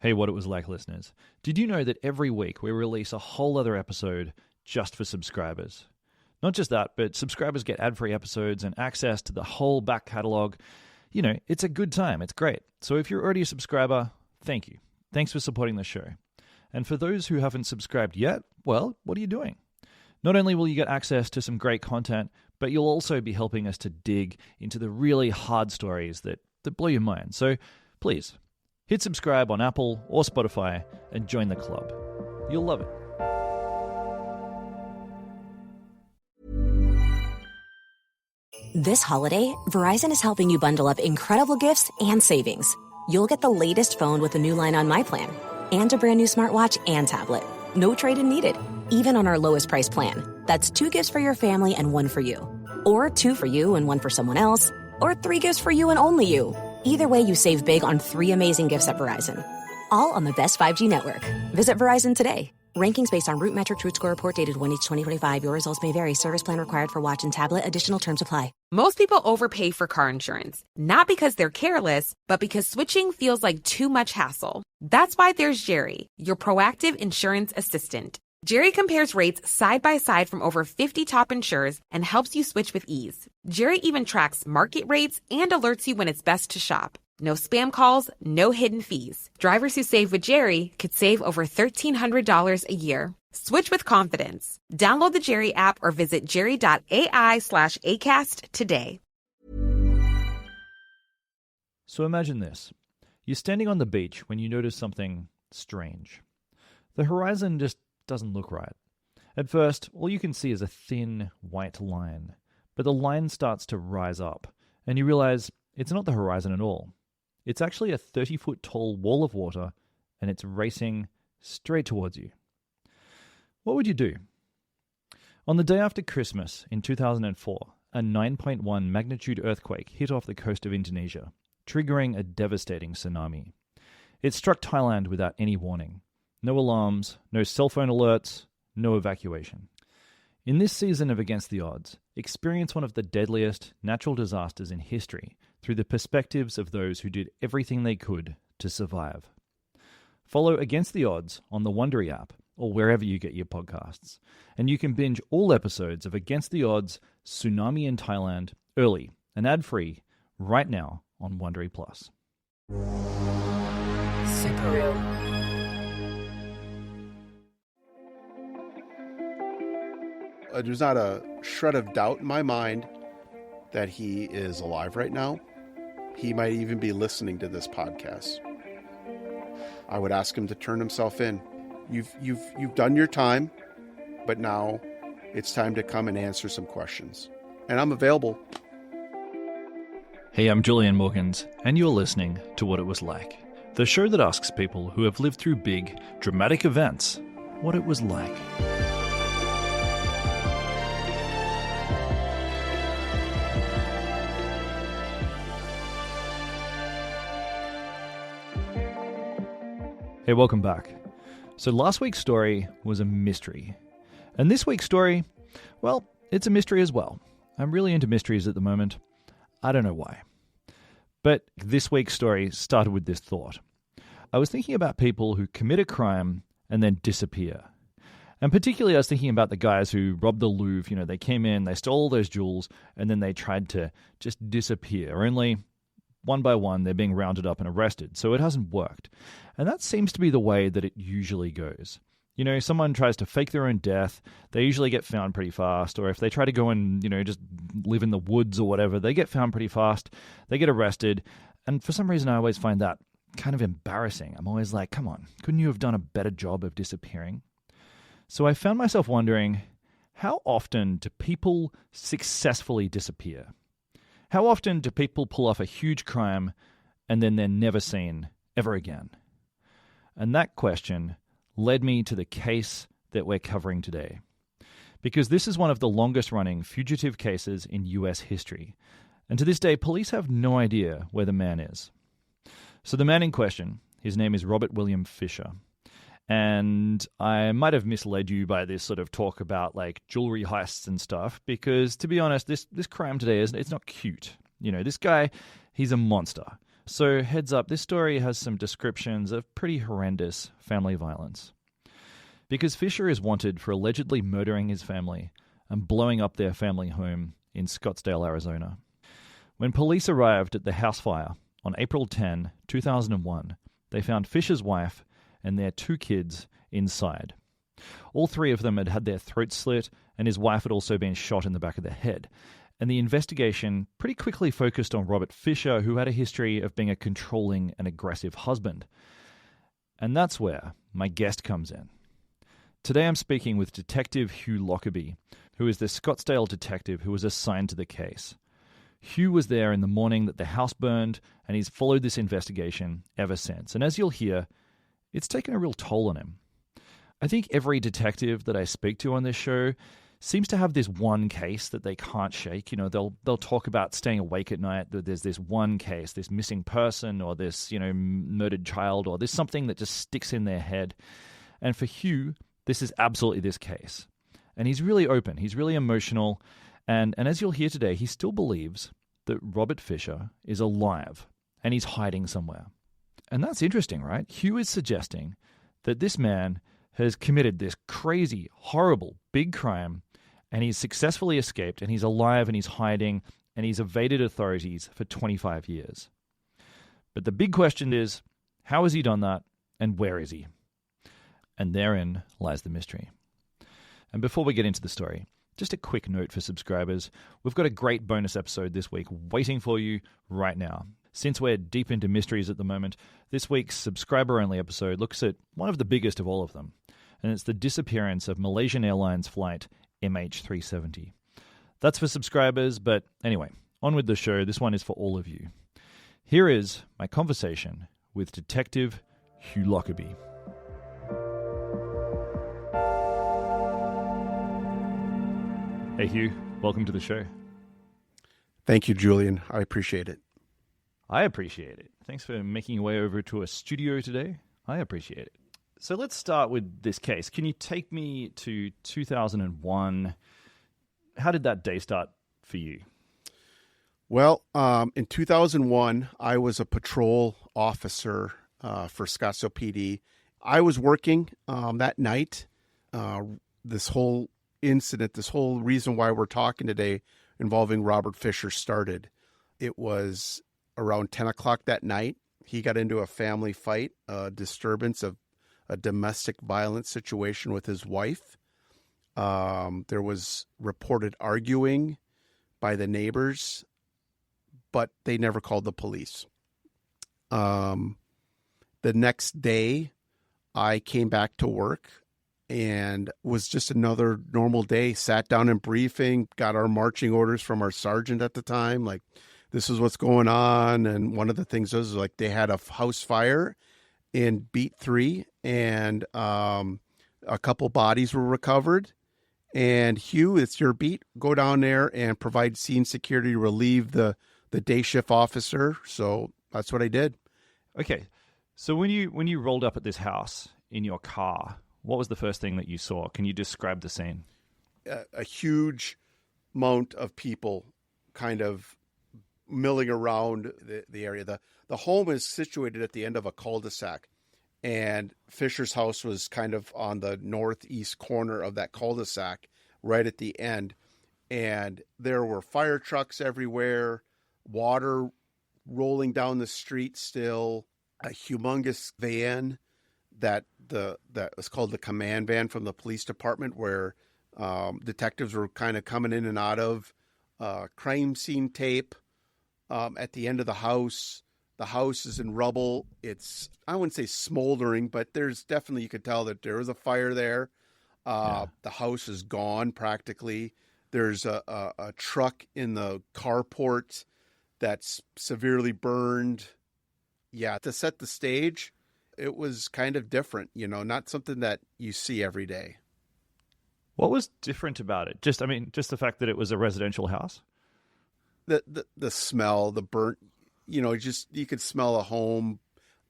Hey, What It Was Like listeners. Did you know that every week we release a whole other episode just for subscribers? Not just that, but subscribers get ad-free episodes and access to the whole back catalogue. You know, it's a good time. It's great. So if you're already a subscriber, thank you. Thanks for supporting the show. And for those who haven't subscribed yet, well, what are you doing? Not only will you get access to some great content, but you'll also be helping us to dig into the really hard stories that blow your mind. So please, hit subscribe on Apple or Spotify and join the club. You'll love it. This holiday, Verizon is helping you bundle up incredible gifts and savings. You'll get the latest phone with the new line on My Plan and a brand new smartwatch and tablet. No trade-in needed, even on our lowest price plan. That's 2 gifts for your family and 1 for you. Or 2 for you and 1 for someone else. Or 3 gifts for you and only you. Either way, you save big on 3 amazing gifts at Verizon. All on the best 5G network. Visit Verizon today. Rankings based on Root Metric Root Score report dated 1/8/2025. Your results may vary. Service plan required for watch and tablet. Additional terms apply. Most people overpay for car insurance, not because they're careless, but because switching feels like too much hassle. That's why there's Jerry, your proactive insurance assistant. Jerry compares rates side by side from over 50 top insurers and helps you switch with ease. Jerry even tracks market rates and alerts you when it's best to shop. No spam calls, no hidden fees. Drivers who save with Jerry could save over $1,300 a year. Switch with confidence. Download the Jerry app or visit jerry.ai/ACAST today. So imagine this. You're standing on the beach when you notice something strange. The horizon just doesn't look right. At first, all you can see is a thin, white line. But the line starts to rise up, and you realize it's not the horizon at all. It's actually a 30-foot tall wall of water, and it's racing straight towards you. What would you do? On the day after Christmas in 2004, a 9.1 magnitude earthquake hit off the coast of Indonesia, triggering a devastating tsunami. It struck Thailand without any warning. No alarms, no cell phone alerts, no evacuation. In this season of Against the Odds, experience one of the deadliest natural disasters in history through the perspectives of those who did everything they could to survive. Follow Against the Odds on the Wondery app or wherever you get your podcasts, and you can binge all episodes of Against the Odds Tsunami in Thailand early and ad-free right now on Wondery Plus. Super real. There's not a shred of doubt in my mind that he is alive right now. He might even be listening to this podcast. I would ask him to turn himself in. You've done your time, but now it's time to come and answer some questions. And I'm available. Hey, I'm Julian Morgans, and you're listening to What It Was Like, the show that asks people who have lived through big, dramatic events what it was like. Hey, welcome back. So last week's story was a mystery. And this week's story, well, it's a mystery as well. I'm really into mysteries at the moment. I don't know why. But this week's story started with this thought. I was thinking about people who commit a crime and then disappear. And particularly I was thinking about the guys who robbed the Louvre. You know, they came in, they stole all those jewels, and then they tried to just disappear. Only one by one, they're being rounded up and arrested. So it hasn't worked. And that seems to be the way that it usually goes. You know, someone tries to fake their own death, they usually get found pretty fast. Or if they try to go and, just live in the woods or whatever, they get found pretty fast, they get arrested. And for some reason, I always find that kind of embarrassing. I'm always like, come on, couldn't you have done a better job of disappearing? So I found myself wondering, how often do people successfully disappear? How often do people pull off a huge crime and then they're never seen ever again? And that question led me to the case that we're covering today. Because this is one of the longest running fugitive cases in US history. And to this day, police have no idea where the man is. So the man in question, his name is Robert William Fisher. And I might have misled you by this sort of talk about like jewelry heists and stuff, because to be honest, this crime today it's not cute. This guy, he's a monster. So heads up, this story has some descriptions of pretty horrendous family violence. Because Fisher is wanted for allegedly murdering his family and blowing up their family home in Scottsdale, Arizona. When police arrived at the house fire on April 10, 2001, they found Fisher's wife and their 2 kids inside. All 3 of them had had their throats slit, and his wife had also been shot in the back of the head. And the investigation pretty quickly focused on Robert Fisher, who had a history of being a controlling and aggressive husband. And that's where my guest comes in. Today I'm speaking with Detective Hugh Lockerby, who is the Scottsdale detective who was assigned to the case. Hugh was there in the morning that the house burned, and he's followed this investigation ever since. And as you'll hear, it's taken a real toll on him. I think every detective that I speak to on this show seems to have this one case that they can't shake. You know, they'll talk about staying awake at night. There's this one case, this missing person, or this, murdered child, or there's something that just sticks in their head. And for Hugh, this is absolutely this case. And he's really open. He's really emotional. And as you'll hear today, he still believes that Robert Fisher is alive and he's hiding somewhere. And that's interesting, right? Hugh is suggesting that this man has committed this crazy, horrible, big crime, and he's successfully escaped, and he's alive, and he's hiding, and he's evaded authorities for 25 years. But the big question is, how has he done that, and where is he? And therein lies the mystery. And before we get into the story, just a quick note for subscribers. We've got a great bonus episode this week waiting for you right now. Since we're deep into mysteries at the moment, this week's subscriber-only episode looks at one of the biggest of all of them, and it's the disappearance of Malaysian Airlines flight MH370. That's for subscribers, but anyway, on with the show. This one is for all of you. Here is my conversation with Detective Hugh Lockerby. Hey Hugh, welcome to the show. Thank you, Julian. I appreciate it. I appreciate it. Thanks for making your way over to a studio today. I appreciate it. So let's start with this case. Can you take me to 2001? How did that day start for you? Well, in 2001, I was a patrol officer for Scottsdale PD. I was working that night. This whole incident, this whole reason why we're talking today involving Robert Fisher started. It was around 10 o'clock that night. He got into a family fight, a disturbance of a domestic violence situation with his wife. There was reported arguing by the neighbors, but they never called the police. The next day, I came back to work and was just another normal day. Sat down in briefing, got our marching orders from our sergeant at the time, like, this is what's going on. And one of the things was like they had a house fire in Beat 3, and a couple bodies were recovered. And Hugh, it's your beat. Go down there and provide scene security to relieve the day shift officer. So that's what I did. Okay. So when you rolled up at this house in your car, what was the first thing that you saw? Can you describe the scene? A huge amount of people kind of milling around the area. The home is situated at the end of a cul-de-sac, and Fisher's house was kind of on the northeast corner of that cul-de-sac, right at the end. And there were fire trucks everywhere, water rolling down the street still, a humongous van that was called the command van from the police department, where detectives were kind of coming in and out of, crime scene tape at the end of the house. The house is in rubble. It's, I wouldn't say smoldering, but there's definitely, you could tell that there was a fire there. The house is gone practically. There's a truck in the carport that's severely burned. Yeah, to set the stage, it was kind of different, not something that you see every day. What was different about it? Just the fact that it was a residential house? The smell, the burnt, you could smell a home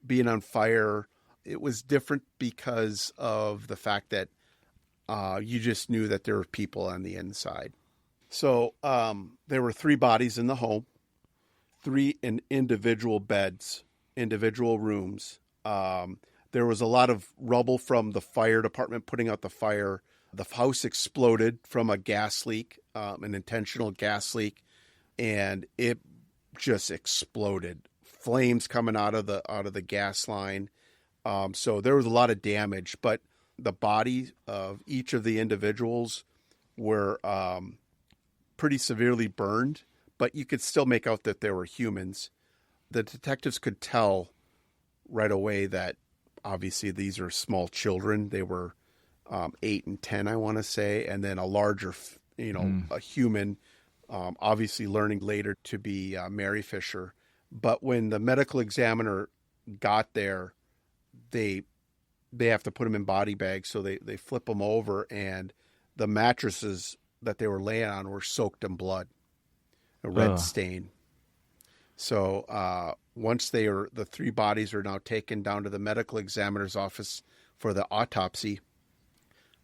being on fire. It was different because of the fact that you just knew that there were people on the inside. So there were 3 bodies in the home. three in individual beds, individual rooms. There was a lot of rubble from the fire department putting out the fire. The house exploded from a gas leak, an intentional gas leak, and it just exploded. Flames coming out of the gas line. So there was a lot of damage, but the bodies of each of the individuals were pretty severely burned, but you could still make out that they were humans. The detectives could tell right away that obviously these are small children. They were 8 and 10, I want to say, and then a larger, a human, obviously learning later to be Mary Fisher. But when the medical examiner got there, they have to put them in body bags, so they flip them over, and the mattresses that they were laying on were soaked in blood, a red stain. So once the three bodies are now taken down to the medical examiner's office for the autopsy,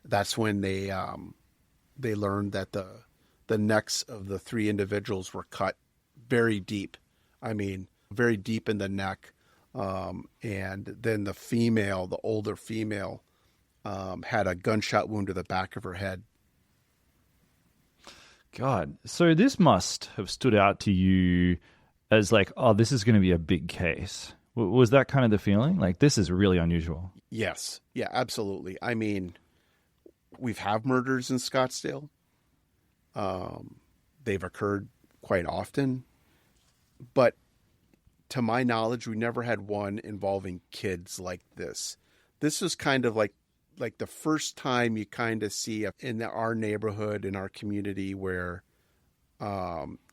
that's when they learned that the necks of the three individuals were cut very deep. I mean, very deep in the neck. And then the older female, had a gunshot wound to the back of her head. God. So this must have stood out to you as like, oh, this is going to be a big case. Was that kind of the feeling? Like, this is really unusual. Yes. Yeah, absolutely. I mean, we've had murders in Scottsdale. They've occurred quite often, but to my knowledge, we never had one involving kids like this. This was kind of like the first time you kind of see in our neighborhood, in our community, where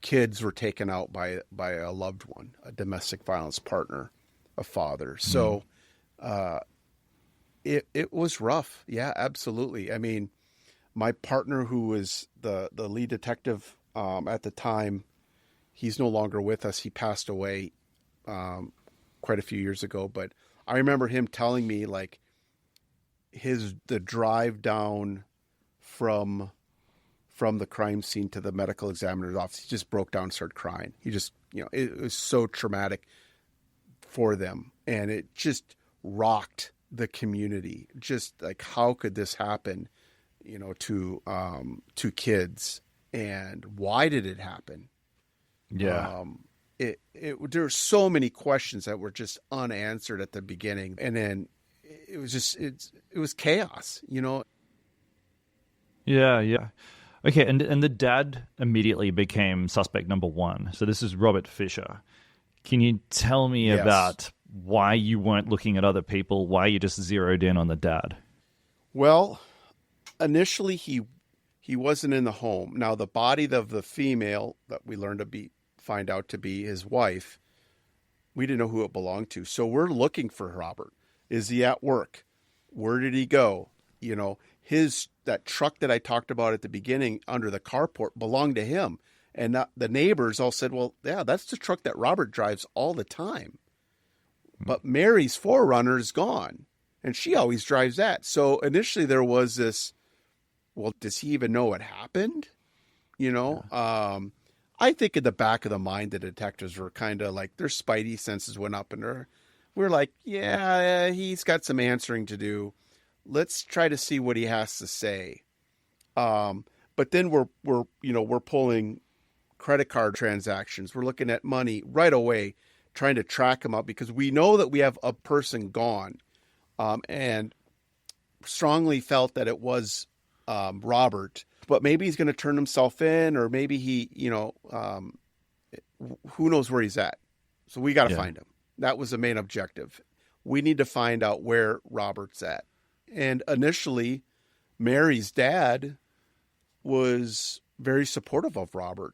kids were taken out by a loved one, a domestic violence partner, a father. So it was rough. Yeah, absolutely. I mean, my partner, who was the lead detective at the time, he's no longer with us. He passed away quite a few years ago, but I remember him telling me, like, the drive down from the crime scene to the medical examiner's office, he just broke down and started crying. He just, it was so traumatic for them, and it just rocked the community. Just like, how could this happen, to kids, and why did it happen? Yeah. There were so many questions that were just unanswered at the beginning, and then it was just it was chaos, Yeah. Okay, and the dad immediately became suspect number one. So this is Robert Fisher. Can you tell me about why you weren't looking at other people? Why you just zeroed in on the dad? Well, initially he wasn't in the home. Now, the body of the female that we find out to be his wife, we didn't know who it belonged to. So we're looking for Robert. Is he at work? Where did he go? That truck that I talked about at the beginning under the carport belonged to him. And the neighbors all said, well, yeah, that's the truck that Robert drives all the time. But Mary's 4Runner is gone, and she always drives that. So initially there was this, well, does he even know what happened? I think in the back of the mind, the detectives were kind of like, their spidey senses went up, and we're like, yeah, he's got some answering to do. Let's try to see what he has to say. But then we're pulling credit card transactions. We're looking at money right away, trying to track him up, because we know that we have a person gone, and strongly felt that it was Robert. But maybe he's going to turn himself in, or maybe he, who knows where he's at. So we got to find him. That was the main objective. We need to find out where Robert's at. And initially, Mary's dad was very supportive of Robert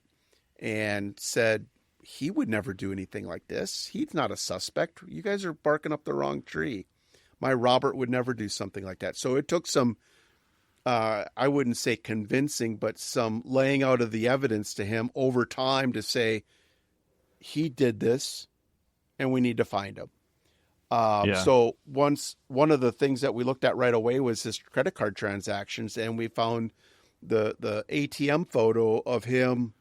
and said he would never do anything like this. He's not a suspect. You guys are barking up the wrong tree. My Robert would never do something like that. So it took some, I wouldn't say convincing, but some laying out of the evidence to him over time to say he did this and we need to find him. So one of the things that we looked at right away was his credit card transactions, and we found the ATM photo of him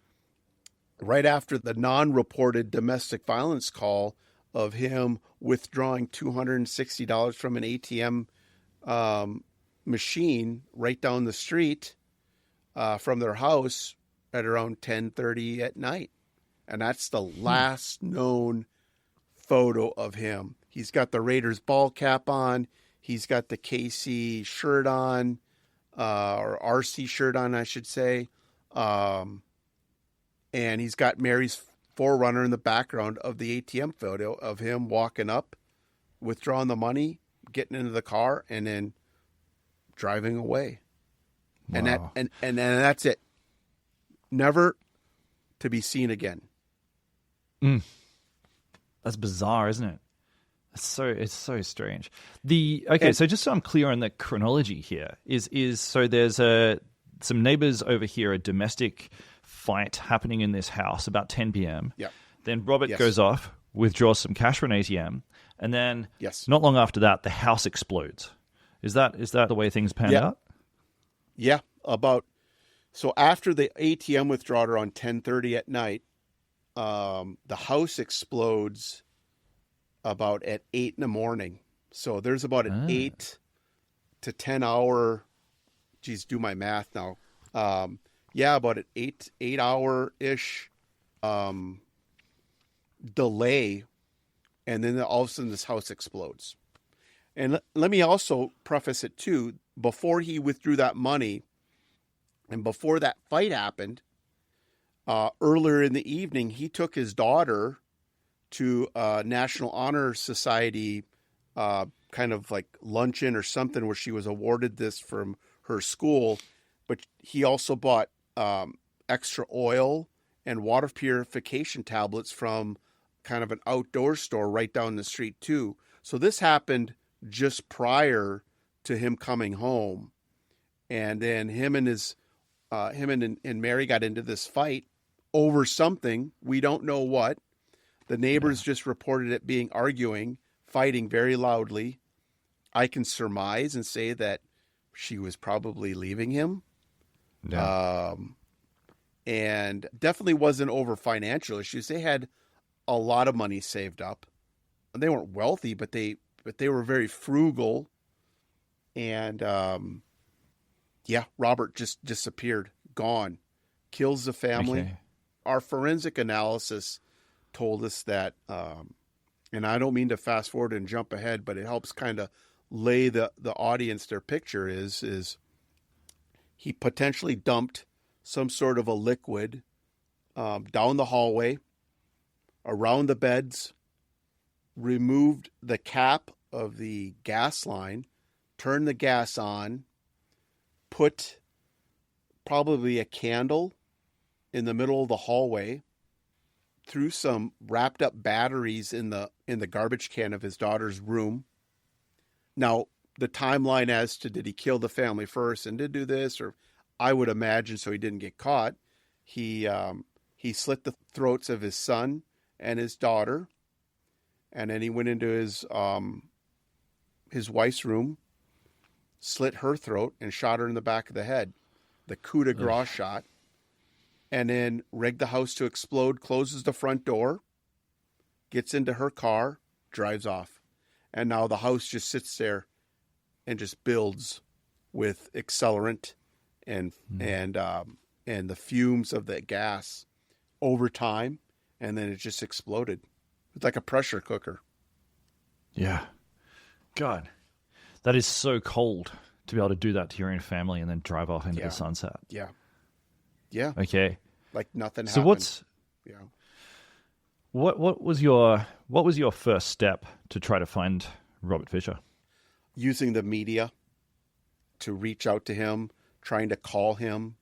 right after the non-reported domestic violence call of him withdrawing $260 from an ATM machine right down the street from their house at around 10:30 at night. And that's the last known photo of him. He's got the Raiders ball cap on. He's got the KC shirt on, or RC shirt on, I should say. And he's got Mary's 4Runner in the background of the ATM photo of him walking up, withdrawing the money, getting into the car, and then driving away. Wow. And that's it. Never to be seen again. That's bizarre, isn't it? It's so strange. So just so I'm clear on the chronology here, so there's some neighbors over here, a domestic fight happening in this house about 10 p.m. Yeah. Then Robert goes off, withdraws some cash from an ATM, and then not long after that, the house explodes. Is that the way things panned out? Yeah, so after the ATM withdrawal around 10:30 at night, the house explodes about at 8 in the morning. So there's about an 8 to 10 hour, do my math now. About an 8 hour ish delay. And then all of a sudden this house explodes. And let me also preface it too, before he withdrew that money and before that fight happened, earlier in the evening, he took his daughter to a National Honor Society kind of like luncheon or something where she was awarded this from her school. But he also bought extra oil and water purification tablets from kind of an outdoor store right down the street too. So this happened just prior to him coming home. And then him and Mary got into this fight over something. We don't know what. The neighbors just reported it being fighting very loudly. I can surmise and say that she was probably leaving him. Yeah. And definitely wasn't over financial issues. They had a lot of money saved up. They weren't wealthy, but they were very frugal. And Robert just disappeared, gone, kills the family. Okay. Our forensic analysis told us that, and I don't mean to fast forward and jump ahead, but it helps kind of lay the audience their picture is he potentially dumped some sort of a liquid down the hallway, around the beds, removed the cap of the gas line, turned the gas on, put probably a candle in the middle of the hallway, threw some wrapped up batteries in the garbage can of his daughter's room. Now, the timeline as to did he kill the family first and did do this, or I would imagine so he didn't get caught. He slit the throats of his son and his daughter, and then he went into his wife's room, slit her throat, and shot her in the back of the head. The coup de grace shot. And then rigged the house to explode, closes the front door, gets into her car, drives off. And now the house just sits there and just builds with accelerant and the fumes of the gas over time. And then it just exploded. It's like a pressure cooker. Yeah. God, that is so cold to be able to do that to your own family and then drive off into the sunset. Yeah. Yeah. Okay. Like nothing happened. So what was your first step to try to find Robert Fisher? Using the media to reach out to him, trying to call him,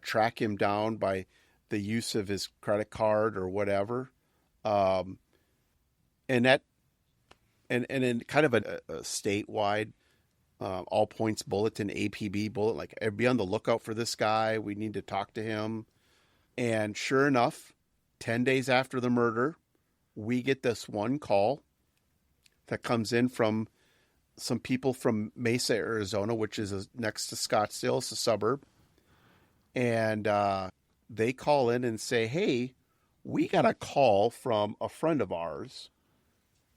track him down by the use of his credit card or whatever. And then kind of a statewide all points bulletin, APB bullet, like be on the lookout for this guy. We need to talk to him. And sure enough, 10 days after the murder, we get this one call that comes in from some people from Mesa, Arizona, which is next to Scottsdale. It's a suburb. And they call in and say, hey, we got a call from a friend of ours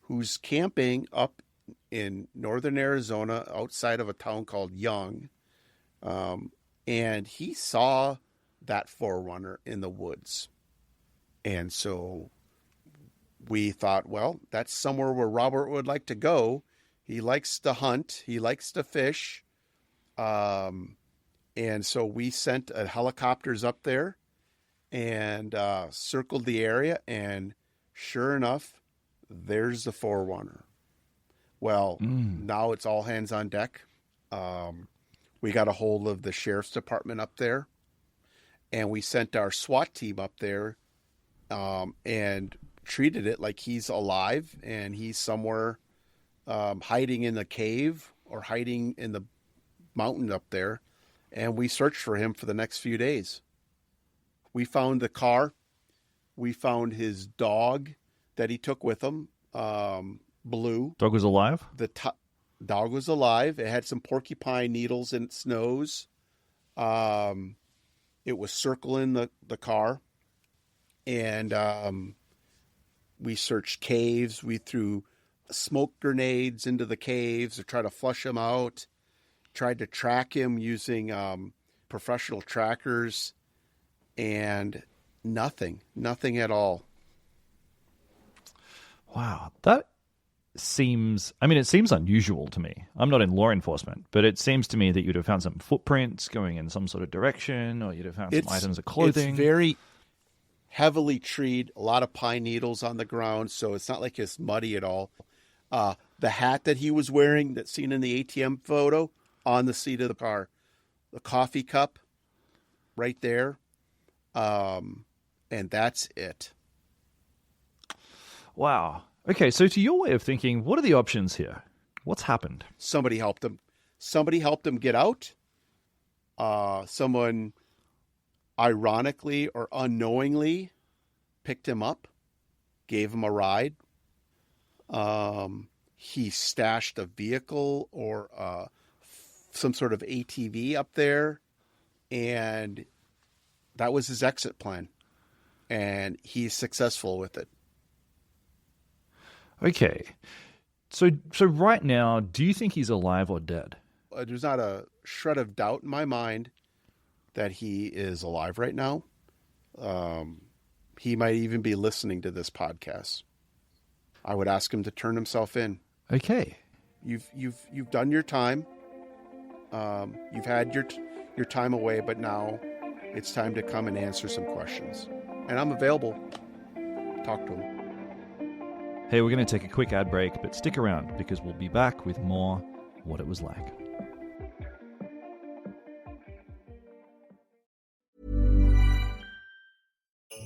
who's camping up in northern Arizona outside of a town called Young. And he saw that Forerunner in the woods. And so we thought, well, that's somewhere where Robert would like to go. He likes to hunt. He likes to fish. And so we sent helicopters up there and circled the area. And sure enough, there's the Forerunner. Well, now it's all hands on deck. We got a hold of the sheriff's department up there. And we sent our SWAT team up there and treated it like he's alive and he's somewhere hiding in the cave or hiding in the mountain up there. And we searched for him for the next few days. We found the car. We found his dog that he took with him, Blue. Dog was alive? The dog was alive. It had some porcupine needles in its nose. It was circling the car. And we searched caves. We threw smoke grenades into the caves to try to flush him out. Tried to track him using professional trackers. And nothing at all. Wow. That seems, it seems unusual to me. I'm not in law enforcement, but it seems to me that you'd have found some footprints going in some sort of direction, or you'd have found some items of clothing. It's very heavily treed, a lot of pine needles on the ground, so it's not like it's muddy at all. The hat that he was wearing that's seen in the ATM photo on the seat of the car, the coffee cup right there, and that's it. Wow. Okay, so to your way of thinking, what are the options here? What's happened? Somebody helped him. Somebody helped him get out. Someone, ironically or unknowingly, picked him up, gave him a ride. He stashed a vehicle or some sort of ATV up there, and that was his exit plan. And he's successful with it. Okay. So right now, do you think he's alive or dead? There's not a shred of doubt in my mind that he is alive right now. He might even be listening to this podcast. I would ask him to turn himself in. Okay. You've done your time. You've had your time away, but now it's time to come and answer some questions. And I'm available. Talk to him. Hey, we're going to take a quick ad break, but stick around because we'll be back with more What It Was Like.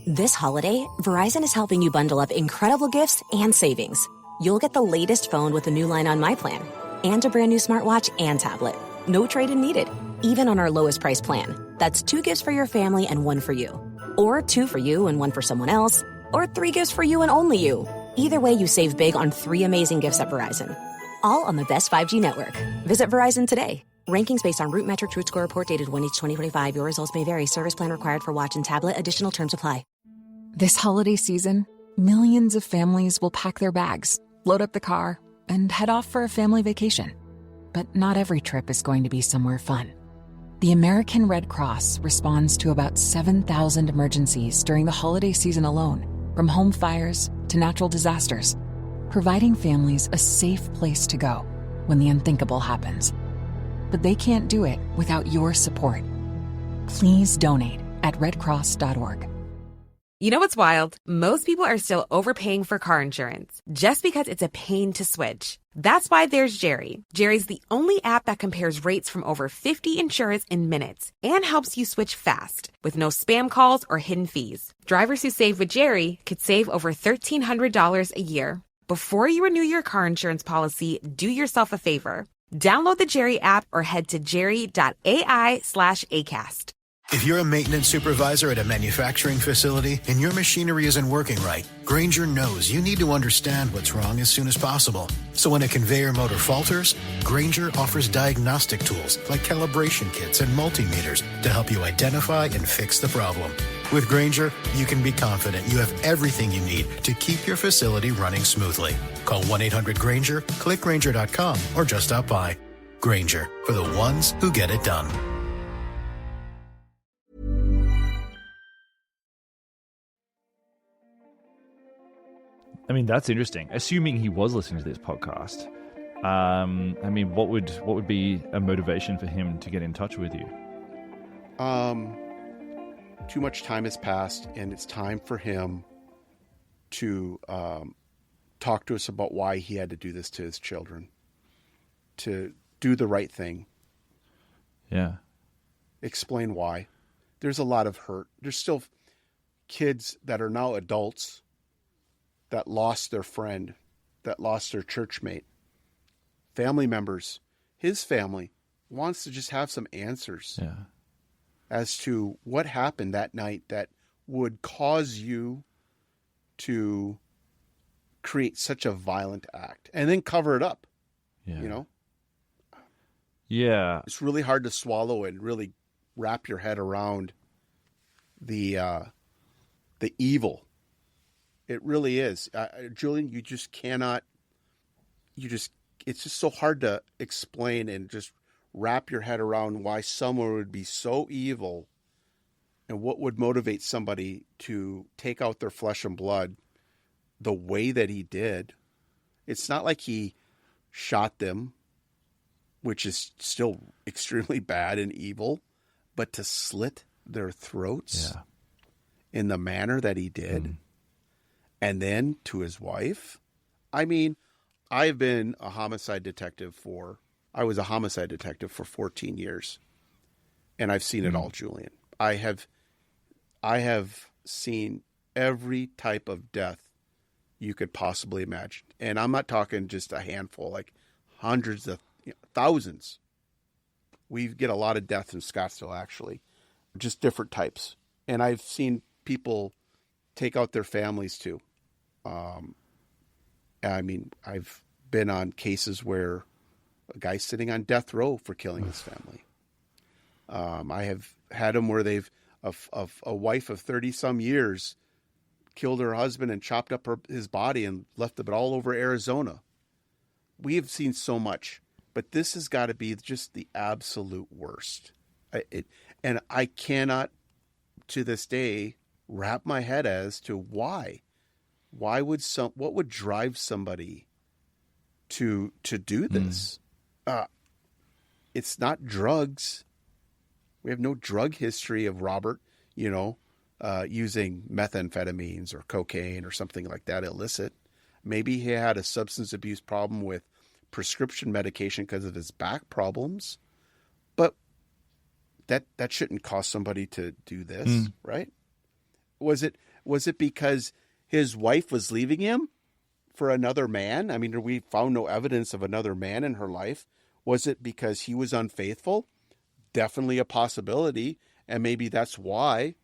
This holiday, Verizon is helping you bundle up incredible gifts and savings. You'll get the latest phone with a new line on My Plan and a brand new smartwatch and tablet. No trade-in needed, even on our lowest price plan. That's 2 gifts for your family and 1 for you. Or 2 for you and 1 for someone else. Or 3 gifts for you and only you. Either way, you save big on 3 amazing gifts at Verizon. All on the best 5G network. Visit Verizon today. Rankings based on Root Metric Root Score report dated 1/8/2025. Your results may vary. Service plan required for watch and tablet. Additional terms apply. This holiday season, millions of families will pack their bags, load up the car, and head off for a family vacation. But not every trip is going to be somewhere fun. The American Red Cross responds to about 7,000 emergencies during the holiday season alone, from home fires to natural disasters, providing families a safe place to go when the unthinkable happens. But they can't do it without your support. Please donate at redcross.org. You know what's wild? Most people are still overpaying for car insurance just because it's a pain to switch. That's why there's Jerry. Jerry's the only app that compares rates from over 50 insurers in minutes and helps you switch fast with no spam calls or hidden fees. Drivers who save with Jerry could save over $1,300 a year. Before you renew your car insurance policy, do yourself a favor. Download the Jerry app or head to jerry.ai/ACAST. If you're a maintenance supervisor at a manufacturing facility and your machinery isn't working right, Grainger knows you need to understand what's wrong as soon as possible. So when a conveyor motor falters, Grainger offers diagnostic tools like calibration kits and multimeters to help you identify and fix the problem. With Granger, you can be confident you have everything you need to keep your facility running smoothly. Call 1-800-GRANGER, click Granger.com, or just stop by. Granger, for the ones who get it done. I mean, that's interesting. Assuming he was listening to this podcast, I mean, what would be a motivation for him to get in touch with you? Too much time has passed, and it's time for him to talk to us about why he had to do this to his children, to do the right thing. Yeah. Explain why. There's a lot of hurt. There's still kids that are now adults that lost their friend, that lost their church mate. Family members, his family, wants to just have some answers as to what happened that night that would cause you to create such a violent act and then cover it up. Yeah. You know? Yeah. It's really hard to swallow and really wrap your head around the evil. It really is. Julian, you just cannot, it's just so hard to explain and just wrap your head around why someone would be so evil and what would motivate somebody to take out their flesh and blood the way that he did. It's not like he shot them, which is still extremely bad and evil, but to slit their throats in the manner that he did. And then to his wife. I mean, I've been a homicide detective I was a homicide detective for 14 years. And I've seen it all, Julian. I have seen every type of death you could possibly imagine. And I'm not talking just a handful, like hundreds of thousands. We get a lot of death in Scottsdale, actually, just different types. And I've seen people take out their families too. I mean, I've been on cases where a guy's sitting on death row for killing his family. I have had them where they've a wife of 30 some years killed her husband and chopped up his body and left it all over Arizona. We have seen so much, but this has got to be just the absolute worst. And I cannot, to this day, wrap my head as to why. Why would what would drive somebody to do this? It's not drugs. We have no drug history of Robert, using methamphetamines or cocaine or something like that illicit. Maybe he had a substance abuse problem with prescription medication because of his back problems, but that shouldn't cause somebody to do this, right? Was it because his wife was leaving him for another man? I mean, we found no evidence of another man in her life. Was it because he was unfaithful? Definitely a possibility. And maybe that's why,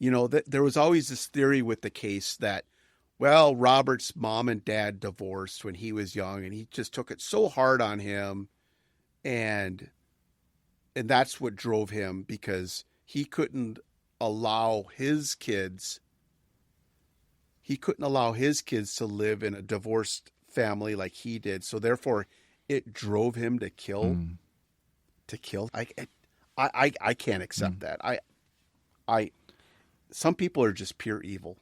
there was always this theory with the case that, well, Robert's mom and dad divorced when he was young and he just took it so hard on him. And that's what drove him, because he couldn't allow his kids to live in a divorced family like he did. So therefore it drove him to kill. I can't accept that. Some people are just pure evil.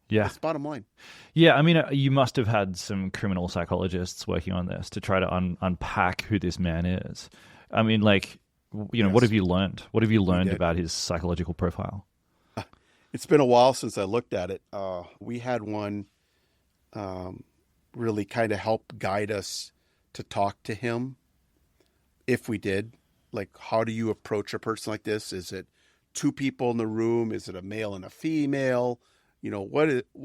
Yeah. That's bottom line. Yeah. I mean, you must have had some criminal psychologists working on this to try to unpack who this man is. I mean, like, Yes. What have you learned? What have you learned about his psychological profile? It's been a while since I looked at it. We had one really kind of help guide us to talk to him. If we did, like, how do you approach a person like this? Is it two people in the room? Is it a male and a female?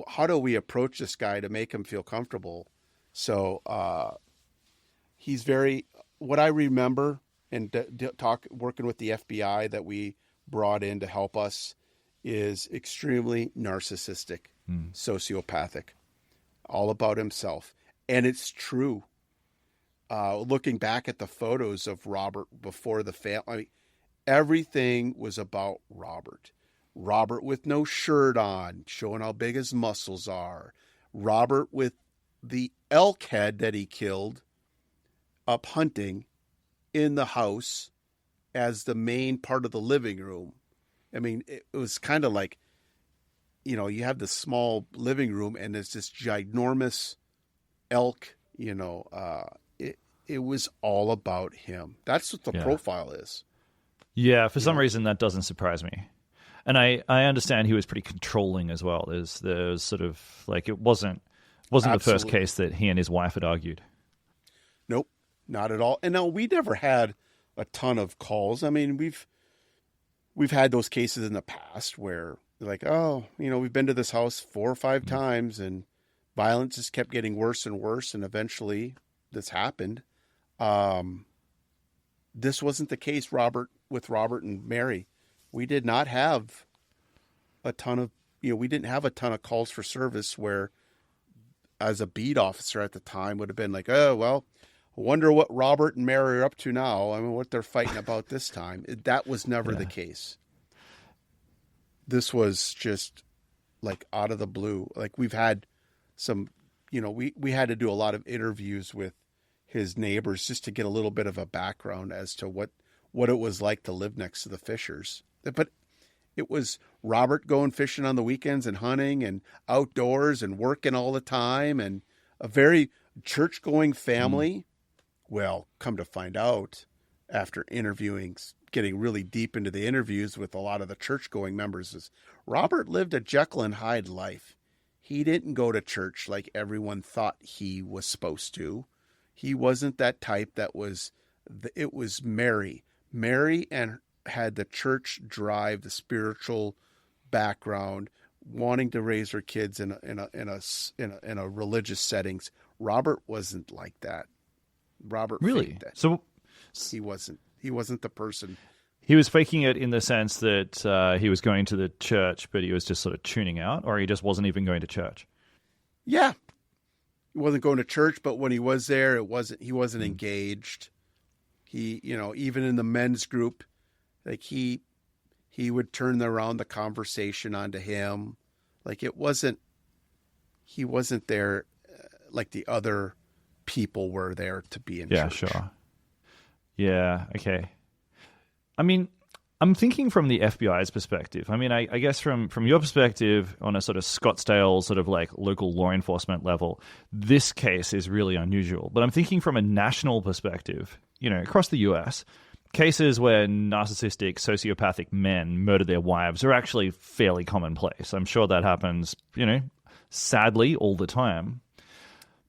How do we approach this guy to make him feel comfortable? So he's what I remember, and working with the FBI that we brought in to help us, is extremely narcissistic, sociopathic, all about himself. And it's true. Looking back at the photos of Robert before the family, everything was about Robert. Robert with no shirt on, showing how big his muscles are. Robert with the elk head that he killed up hunting in the house as the main part of the living room. I mean, it was kind of like, you know, you have the small living room and there's this ginormous elk, you know, it was all about him. That's what the profile is. Yeah, for some reason that doesn't surprise me. And I understand he was pretty controlling as well. There's sort of like it wasn't the first case that he and his wife had argued. Nope, not at all. And no, we never had a ton of calls. I mean, we've had those cases in the past where like, oh, you know, we've been to this house 4 or 5 times and violence just kept getting worse and worse, and eventually this happened. This wasn't the case, with Robert and Mary. We did not have a ton of, you know, we didn't have a ton of calls for service where, as a beat officer at the time, would have been like, oh, well, I wonder what Robert and Mary are up to now. I mean, what they're fighting about this time. That was never the case. This was just like out of the blue. Like we've had some, you know, we had to do a lot of interviews with his neighbors just to get a little bit of a background as to what it was like to live next to the Fishers. But it was Robert going fishing on the weekends and hunting and outdoors and working all the time and a very church-going family. Well, come to find out, after interviewing, getting really deep into the interviews with a lot of the church-going members, is Robert lived a Jekyll and Hyde life. He didn't go to church like everyone thought he was supposed to. He wasn't that type that was, it was Mary. Mary and had the church drive, the spiritual background, wanting to raise her kids in a religious settings. Robert wasn't like that. Robert really? That. So he wasn't the person. He was faking it in the sense that he was going to the church, but he was just sort of tuning out, or he just wasn't even going to church. Yeah, he wasn't going to church, but when he was there, he wasn't engaged. He, you know, even in the men's group, like he would turn around the conversation onto him. Like he wasn't there like the other people were there to be in church. Yeah, sure. Yeah, okay. I mean, I'm thinking from the FBI's perspective. I mean, I guess from your perspective on a sort of Scottsdale sort of like local law enforcement level, this case is really unusual. But I'm thinking from a national perspective, you know, across the US, cases where narcissistic, sociopathic men murder their wives are actually fairly commonplace. I'm sure that happens, you know, sadly all the time.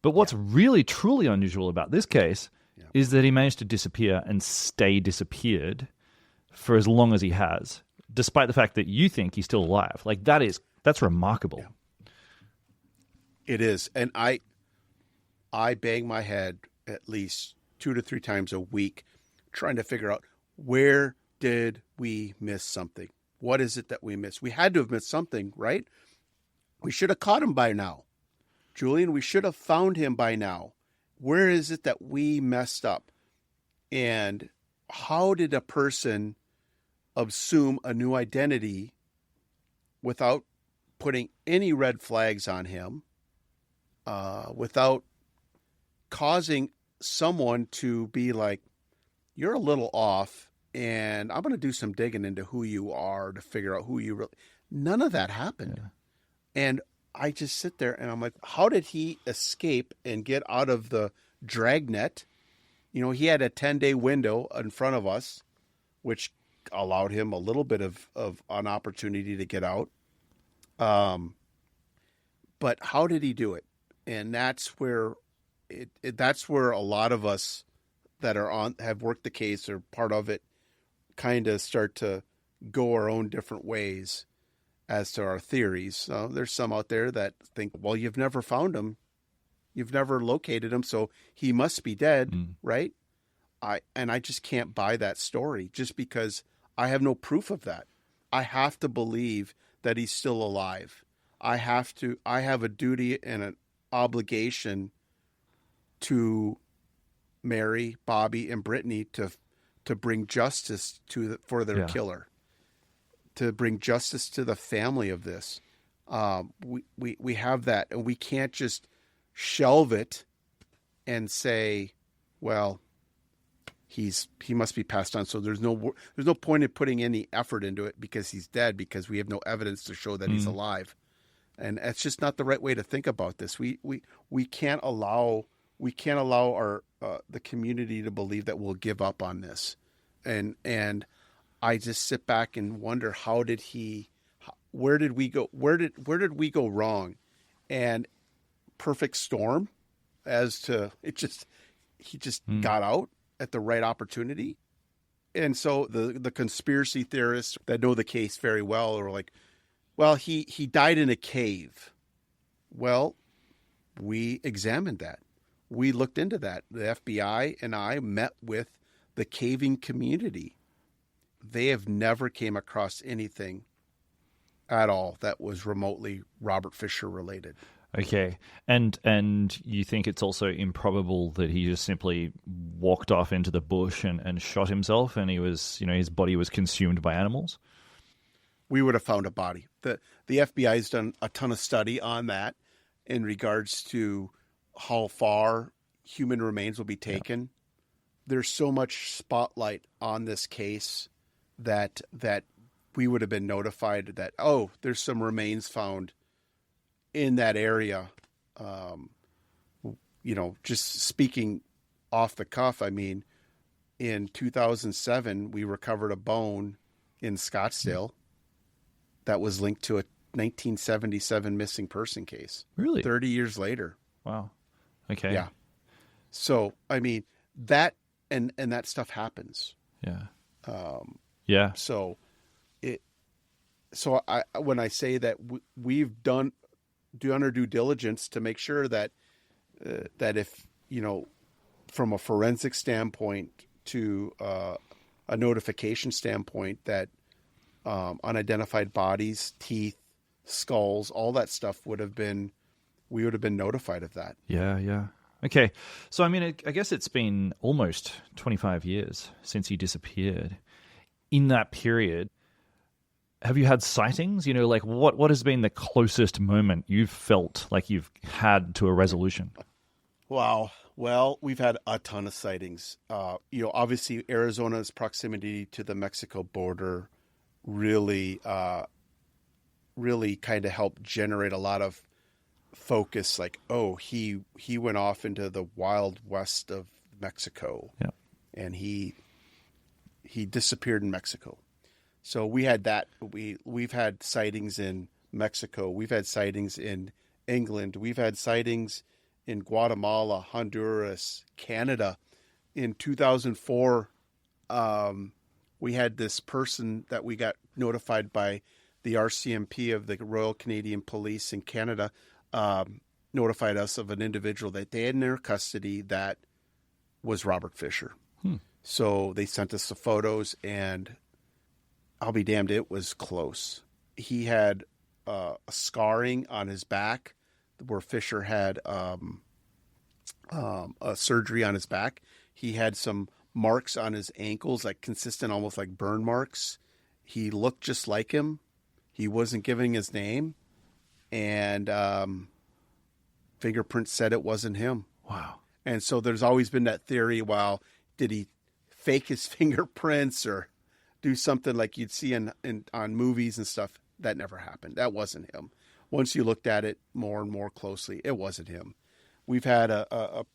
But what's really, truly unusual about this case is that he managed to disappear and stay disappeared for as long as he has, despite the fact that you think he's still alive. Like that's remarkable. Yeah. It is. And I bang my head at least 2 to 3 times a week trying to figure out, where did we miss something? What is it that we missed? We had to have missed something, right? We should have caught him by now. Julian, we should have found him by now. Where is it that we messed up? And how did a person assume a new identity without putting any red flags on him, without causing someone to be like, you're a little off, and I'm going to do some digging into who you are to figure out who you really... None of that happened. Yeah. And I just sit there and I'm like, how did he escape and get out of the dragnet? You know, he had a 10-day window in front of us, which allowed him a little bit of an opportunity to get out. But how did he do it? And that's where that's where a lot of us that have worked the case or part of it kind of start to go our own different ways as to our theories. There's some out there that think, well, you've never found him. You've never located him, so he must be dead, right? I just can't buy that story just because I have no proof of that. I have to believe that he's still alive. I have a duty and an obligation to Mary, Bobby, and Brittany to bring justice for their killer. to bring justice to the family of this. We have that, and we can't just shelve it and say, well, he must be passed on. So there's no point in putting any effort into it because he's dead, because we have no evidence to show that he's alive. And that's just not the right way to think about this. We can't allow our the community to believe that we'll give up on this. And I just sit back and wonder, where did we go wrong? And perfect storm he just got out at the right opportunity. And so the conspiracy theorists that know the case very well are like, well, he died in a cave. Well, we examined that. We looked into that. The FBI and I met with the caving community. They have never came across anything at all that was remotely Robert Fisher related. Okay. And you think it's also improbable that he just simply walked off into the bush and shot himself, and his body was consumed by animals? We would have found a body. The FBI has done a ton of study on that in regards to how far human remains will be taken. Yeah. There's so much spotlight on this case that we would have been notified that, oh, there's some remains found in that area. Just speaking off the cuff, I mean, in 2007, we recovered a bone in Scottsdale that was linked to a 1977 missing person case. Really? 30 years later. Wow. Okay. Yeah. So, I mean, that and that stuff happens. Yeah. Yeah. So when I say that we've done our due diligence to make sure that if, from a forensic standpoint to a notification standpoint, that unidentified bodies, teeth, skulls, all that stuff we would have been notified of that. Yeah. Okay. So, I mean, I guess it's been almost 25 years since he disappeared. In that period, have you had sightings? Like what has been the closest moment you've felt like you've had to a resolution? Wow. Well, we've had a ton of sightings. Obviously Arizona's proximity to the Mexico border really kind of helped generate a lot of focus. Like, oh, he went off into the wild west of Mexico. Yeah. And he disappeared in Mexico. So we had that. We've had sightings in Mexico. We've had sightings in England. We've had sightings in Guatemala, Honduras, Canada. In 2004, we had this person that we got notified by the RCMP of the Royal Canadian Police in Canada, notified us of an individual that they had in their custody that was Robert Fisher. So they sent us the photos, and I'll be damned, it was close. He had a scarring on his back where Fisher had a surgery on his back. He had some marks on his ankles, like consistent, almost like burn marks. He looked just like him. He wasn't giving his name, and fingerprints said it wasn't him. Wow. And so there's always been that theory, well, did he fake his fingerprints or do something like you'd see on movies and stuff? That never happened. That wasn't him. Once you looked at it more and more closely, it wasn't him. We've had a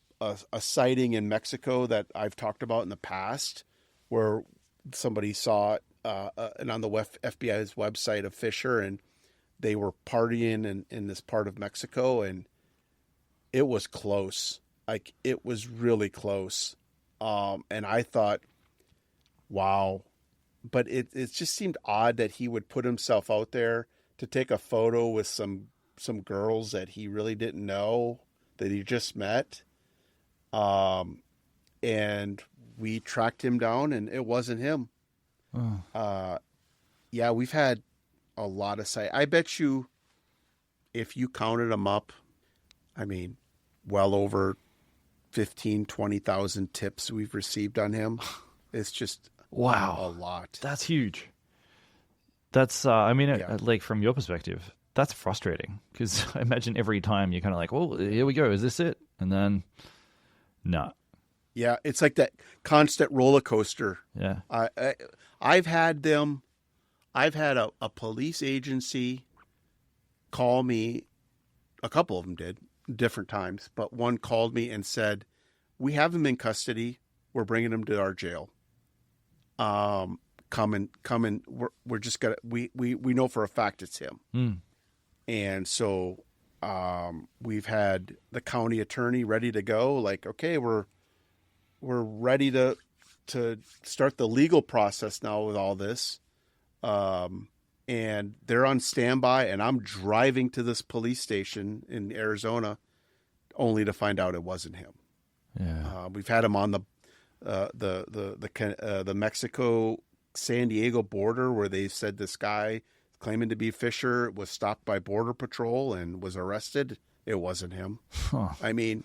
sighting in Mexico that I've talked about in the past, where somebody saw and on the FBI's website of Fisher, and they were partying in this part of Mexico, and it was close. Like, it was really close. And I thought, wow. But it just seemed odd that he would put himself out there to take a photo with some girls that he really didn't know, that he just met. And we tracked him down, and it wasn't him. Oh. Yeah, we've had a lot of sight. I bet you, if you counted them up, I mean, well over 15, 20,000 tips we've received on him. It's just... Wow. A lot. That's huge. That's, Yeah. like from your perspective, that's frustrating because I imagine every time you're kind of like, well, here we go. Is this it? And then, no. Yeah, it's like that constant roller coaster. Yeah. I've had a police agency call me, a couple of them did, different times, but one called me and said, we have him in custody. We're bringing him to our jail. Come and we're just gonna, we know for a fact it's him. Mm. And so we've had the county attorney ready to go. Like, okay, we're ready to start the legal process now with all this. And they're on standby, and I'm driving to this police station in Arizona only to find out it wasn't him. Yeah. We've had him on the Mexico San Diego border where they said this guy claiming to be Fisher was stopped by Border Patrol and was arrested. It wasn't him. Huh. You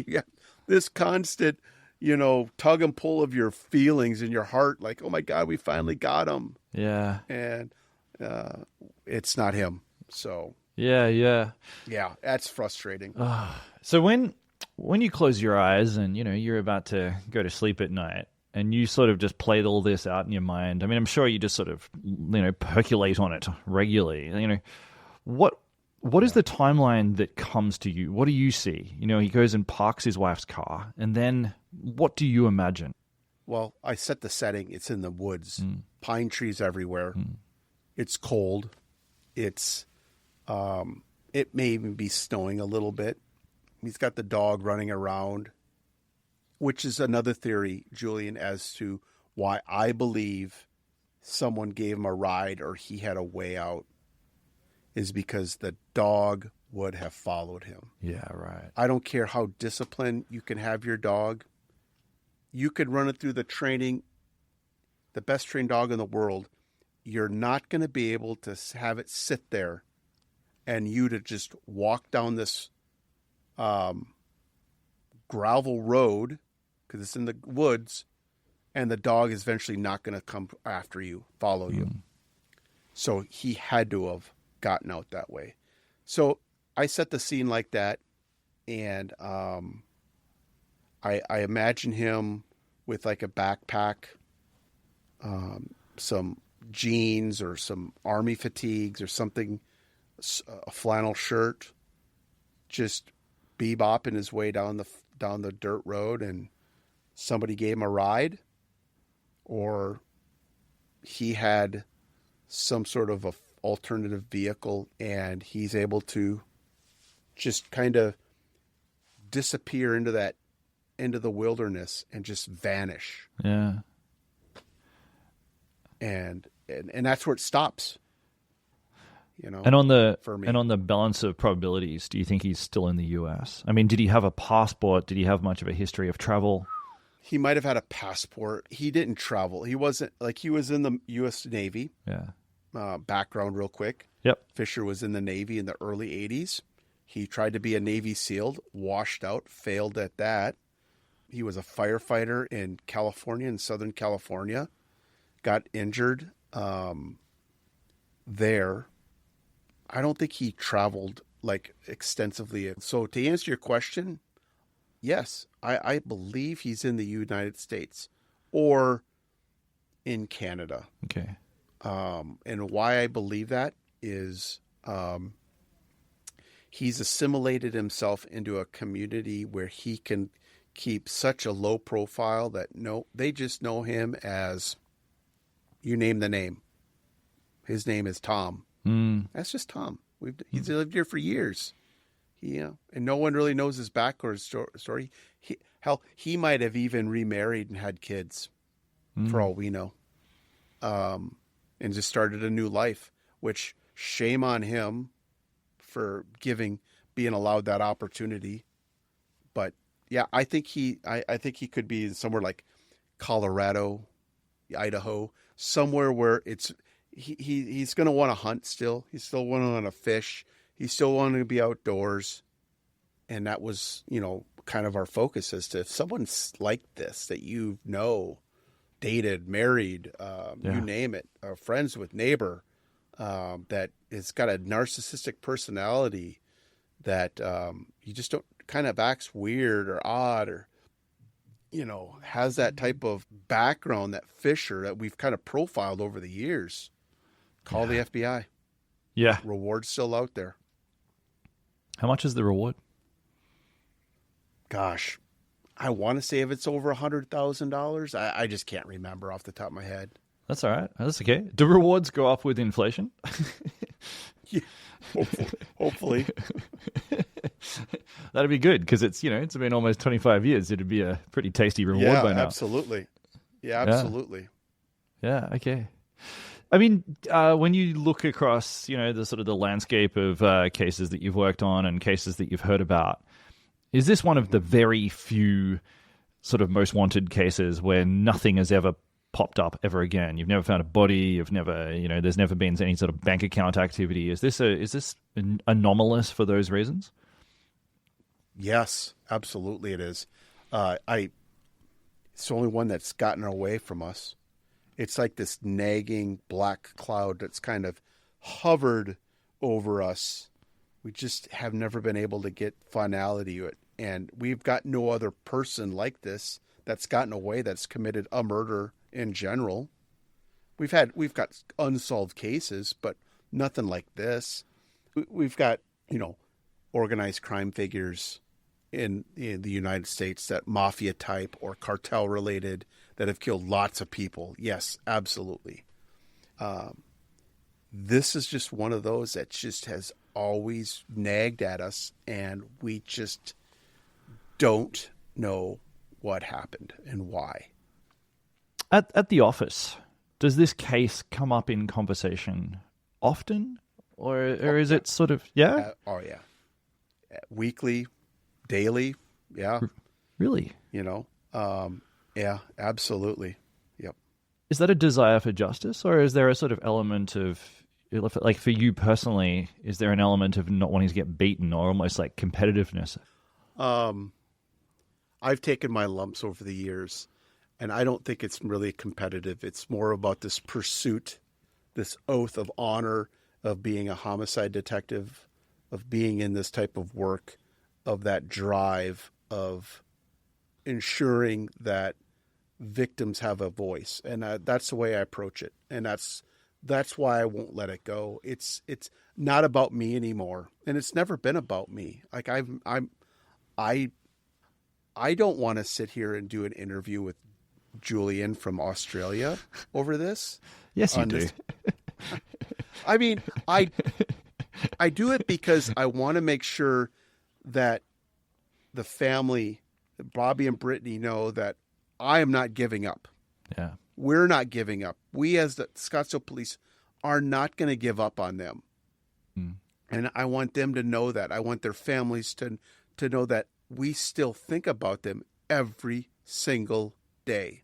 got this constant, tug and pull of your feelings in your heart. Like, oh my God, we finally got him. Yeah. And it's not him. So Yeah. that's frustrating. So when you close your eyes and, you're about to go to sleep at night and you sort of just played all this out in your mind, I mean, I'm sure you just sort of, percolate on it regularly. What is the timeline that comes to you? What do you see? He goes and parks his wife's car, and then what do you imagine? Well, I set the setting. It's in the woods, pine trees everywhere. It's cold. It may even be snowing a little bit. He's got the dog running around, which is another theory, Julian, as to why I believe someone gave him a ride or he had a way out, is because the dog would have followed him. Yeah, right. I don't care how disciplined you can have your dog. You could run it through the training, the best trained dog in the world. You're not going to be able to have it sit there and you to just walk down this gravel road, because it's in the woods, and the dog is eventually not going to come after you, follow you. So he had to have gotten out that way. So I set the scene like that, and I imagine him with like a backpack, some jeans or some army fatigues or something, a flannel shirt, just bebopping his way down the dirt road, and somebody gave him a ride, or he had some sort of a alternative vehicle and he's able to just kind of disappear into the wilderness and just vanish. Yeah. And that's where it stops. And on for me. the balance of probabilities, do you think he's still in the US? I mean, did he have a passport? Did he have much of a history of travel? He might have had a passport. He didn't travel. He wasn't he was in the US Navy. Yeah. Background real quick. Yep. Fisher was in the Navy in the early 80s. He tried to be a Navy SEAL, washed out, failed at that. He was a firefighter in California, in Southern California, got injured there. I don't think he traveled extensively. So to answer your question, yes, I believe he's in the United States or in Canada. Okay. And why I believe that is he's assimilated himself into a community where he can keep such a low profile that they just know him as, you name the name. His name is Tom. That's just Tom. He's lived here for years. And no one really knows his background story. He might have even remarried and had kids, for all we know. And just started a new life, which shame on him for being allowed that opportunity. But yeah, I think he could be somewhere like Colorado, Idaho, somewhere where he's going to want to hunt still. He's still want to want to fish. He's still wanting to be outdoors. And that was, kind of our focus as to if someone's like this that dated, married, you name it, friends with neighbor, that has got a narcissistic personality that you just don't, kind of acts weird or odd, or, has that type of background, that fissure that we've kind of profiled over the years. Call the FBI. Yeah. Reward's still out there. How much is the reward? Gosh, I want to say if it's over $100,000. I just can't remember off the top of my head. That's all right. That's okay. Do rewards go up with inflation? Yeah, hopefully. That'd be good, because it's been almost 25 years. It'd be a pretty tasty reward by now. Absolutely. Yeah, absolutely. Yeah. Okay. I mean, when you look across, the sort of the landscape of cases that you've worked on and cases that you've heard about, is this one of the very few sort of most wanted cases where nothing has ever popped up ever again? You've never found a body. You've never, there's never been any sort of bank account activity. Is this anomalous for those reasons? Yes, absolutely it is. It's the only one that's gotten away from us. It's like this nagging black cloud that's kind of hovered over us. We just have never been able to get finality to it. And we've got no other person like this that's gotten away, that's committed a murder in general. We've got unsolved cases, but nothing like this. We've got, organized crime figures in the United States, that mafia type or cartel related, that have killed lots of people. Yes, absolutely. This is just one of those that just has always nagged at us, and we just don't know what happened and why. At the office, does this case come up in conversation often, or is it sort of weekly, daily? Yeah, really? Yeah, absolutely. Yep. Is that a desire for justice, or is there a sort of element of, like for you personally, is there an element of not wanting to get beaten, or almost like competitiveness? I've taken my lumps over the years, and I don't think it's really competitive. It's more about this pursuit, this oath of honor of being a homicide detective, of being in this type of work, of that drive of ensuring that victims have a voice. And that's the way I approach it. And that's why I won't let it go. It's not about me anymore. And it's never been about me. Like I don't want to sit here and do an interview with Julian from Australia over this. Yes, you do. I mean, I do it because I want to make sure that the family, Bobby and Brittany, know that I am not giving up. Yeah. We're not giving up. We as the Scottsdale police are not going to give up on them. Mm. And I want them to know that. I want their families to know that we still think about them every single day.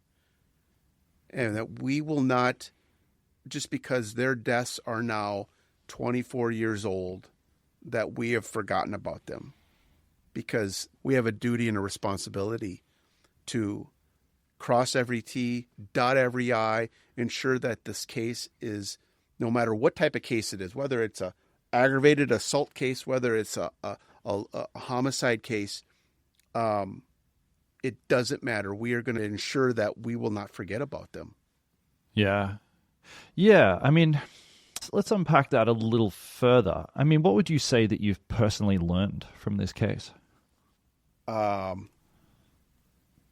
And that we will not, just because their deaths are now 24 years old, that we have forgotten about them. Because we have a duty and a responsibility to cross every T, dot every I, ensure that this case is, no matter what type of case it is, whether it's a aggravated assault case, whether it's a homicide case, it doesn't matter. We are going to ensure that we will not forget about them. Yeah. Yeah. I mean, let's unpack that a little further. I mean, what would you say that you've personally learned from this case?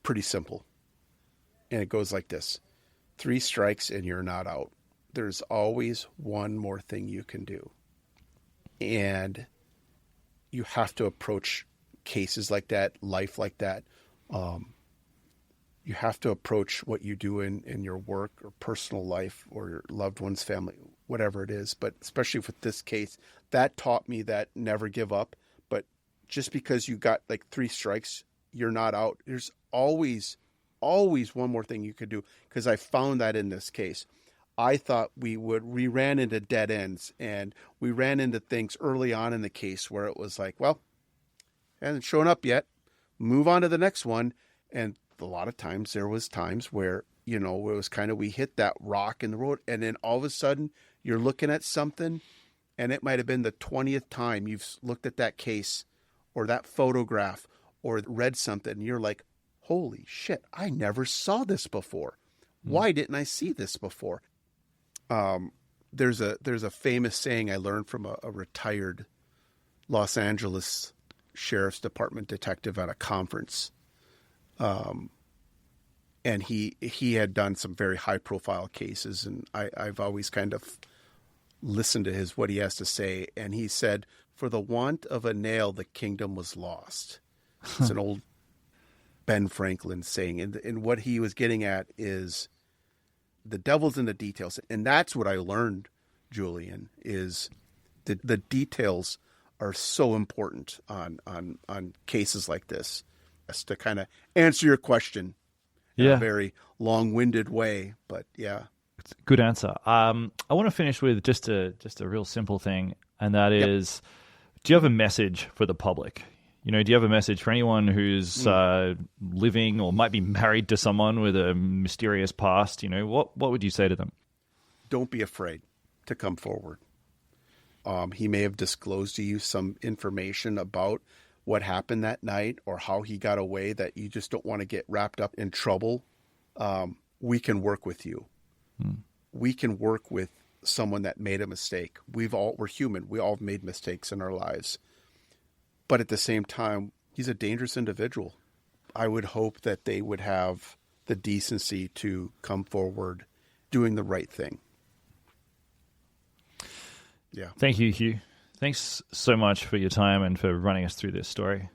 Pretty simple. And it goes like this. 3 strikes and you're not out. There's always one more thing you can do. And you have to approach cases like that, life like that. You have to approach what you do in your work or personal life or your loved one's family, whatever it is. But especially with this case, that taught me that never give up. But just because you got like 3 strikes, you're not out. There's always one more thing you could do, because I found that in this case. I thought we ran into dead ends, and we ran into things early on in the case where it was like, well, hasn't shown up yet. Move on to the next one. And a lot of times there was times where you know, it was kind of, we hit that rock in the road, and then all of a sudden you're looking at something, and it might have been the 20th time you've looked at that case or that photograph or read something, and you're like, holy shit, I never saw this before. Why didn't I see this before? There's a famous saying I learned from a retired Los Angeles Sheriff's Department detective at a conference. And he had done some very high profile cases, and I've always kind of listened to what he has to say. And he said, for the want of a nail, the kingdom was lost. It's an old Ben Franklin saying. And what he was getting at is the devil's in the details. And that's what I learned, Julian, is the details are so important on cases like this. Just to kind of answer your question in a very long-winded way, but yeah. It's a good answer. I want to finish with just a real simple thing, and that is, do you have a message for the public? You know, do you have a message for anyone who's living or might be married to someone with a mysterious past? You know, what would you say to them? Don't be afraid to come forward. He may have disclosed to you some information about what happened that night or how he got away that you just don't want to get wrapped up in trouble. We can work with you. We can work with someone that made a mistake. We're human. We all have made mistakes in our lives. But at the same time, he's a dangerous individual. I would hope that they would have the decency to come forward doing the right thing. Yeah. Thank you, Hugh. Thanks so much for your time and for running us through this story.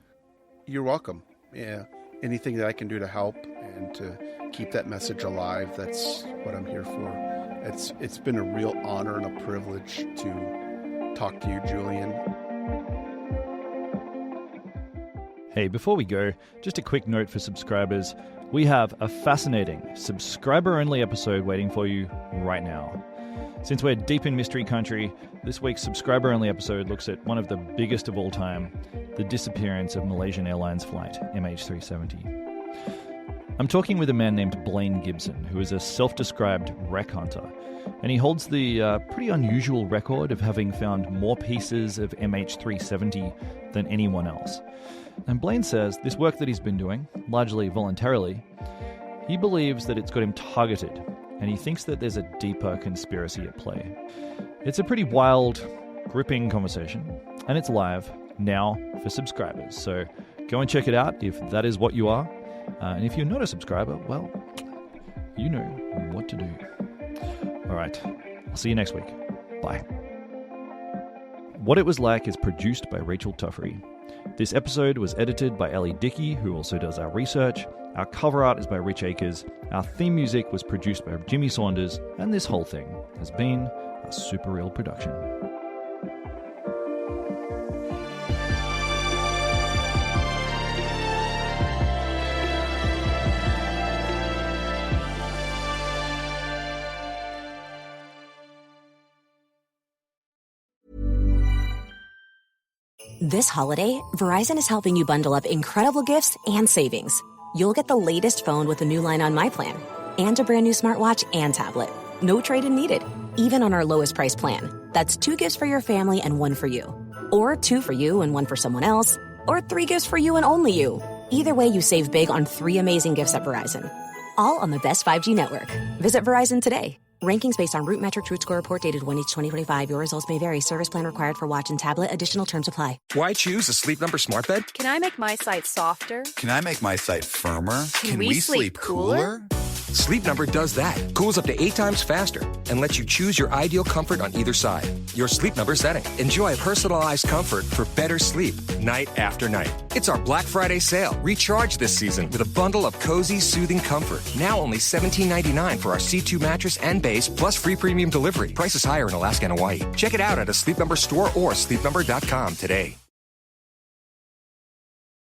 You're welcome. Yeah. Anything that I can do to help and to keep that message alive, that's what I'm here for. It's been a real honor and a privilege to talk to you, Julian. Hey, before we go, just a quick note for subscribers. We have a fascinating subscriber-only episode waiting for you right now. Since we're deep in mystery country, this week's subscriber-only episode looks at one of the biggest of all time, the disappearance of Malaysian Airlines flight MH370. I'm talking with a man named Blaine Gibson, who is a self-described wreck hunter, and he holds the pretty unusual record of having found more pieces of MH370 than anyone else. And Blaine says this work that he's been doing, largely voluntarily, he believes that it's got him targeted, and he thinks that there's a deeper conspiracy at play. It's a pretty wild, gripping conversation, and it's live now for subscribers. So go and check it out if that is what you are. And if you're not a subscriber, well, you know what to do. All right, I'll see you next week. Bye. What It Was Like is produced by Rachel Tuffery. This episode was edited by Ellie Dickey, who also does our research. Our cover art is by Rich Akers. Our theme music was produced by Jimmy Saunders. And this whole thing has been a Super Real production. This holiday, Verizon is helping you bundle up incredible gifts and savings. You'll get the latest phone with the new line on My Plan and a brand new smartwatch and tablet. No trade-in needed, even on our lowest price plan. That's 2 gifts for your family and 1 for you. Or 2 for you and 1 for someone else. Or 3 gifts for you and only you. Either way, you save big on 3 amazing gifts at Verizon. All on the best 5G network. Visit Verizon today. Rankings based on Root Metric Truth Score report dated 1/8/2025. Your results may vary. Service plan required for watch and tablet. Additional terms apply. Why choose a Sleep Number smart bed? Can I make my site softer? Can I make my site firmer? Can we sleep cooler? Sleep Number does that. Cools up to 8 times faster and lets you choose your ideal comfort on either side. Your Sleep Number setting. Enjoy personalized comfort for better sleep night after night. It's our Black Friday sale. Recharge this season with a bundle of cozy, soothing comfort. Now only $17.99 for our C2 mattress and base, plus free premium delivery. Prices higher in Alaska and Hawaii. Check it out at a Sleep Number store or sleepnumber.com today.